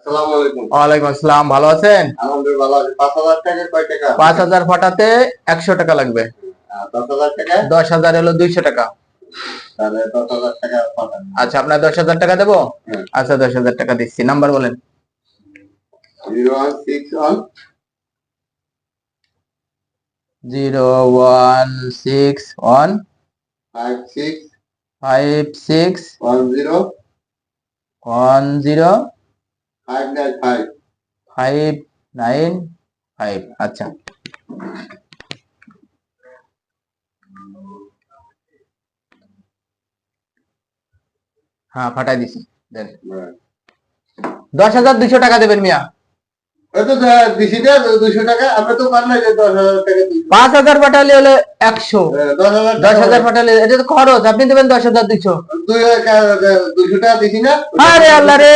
ওয়ালাইকুম আসসালাম, ভালো আছেন? আলহামদুলিল্লাহ ভালো আছি। 5,000 টাকা কয় টাকা? 5,000 ফাটাতে 100 টাকা লাগবে। 10,000 টাকা? 10,000 হলো 200 টাকা। তাহলে 10,000 টাকা পাঠান। আচ্ছা, আপনার 10,000 টাকা দেবো? হ্যাঁ। আচ্ছা, 10,000 টাকা দিচ্ছি। নাম্বার বলেন। 0161 0161 56 56 10 10 595। 595। আচ্ছা, হ্যাঁ ফাটাই দিছি। দেন 10,200 টাকা দেবেন মিয়া। ওই তো দিছি না 200 টাকা। আমরা তো পারলাই যে 10,000 টাকা দিছি। 5,000 পাঠালে হলে 100। 10,000 পাঠালে এটা তো খরচ, আপনি দেবেন 10,200। 200 টাকা দিছি না? আরে আল্লাহ রে।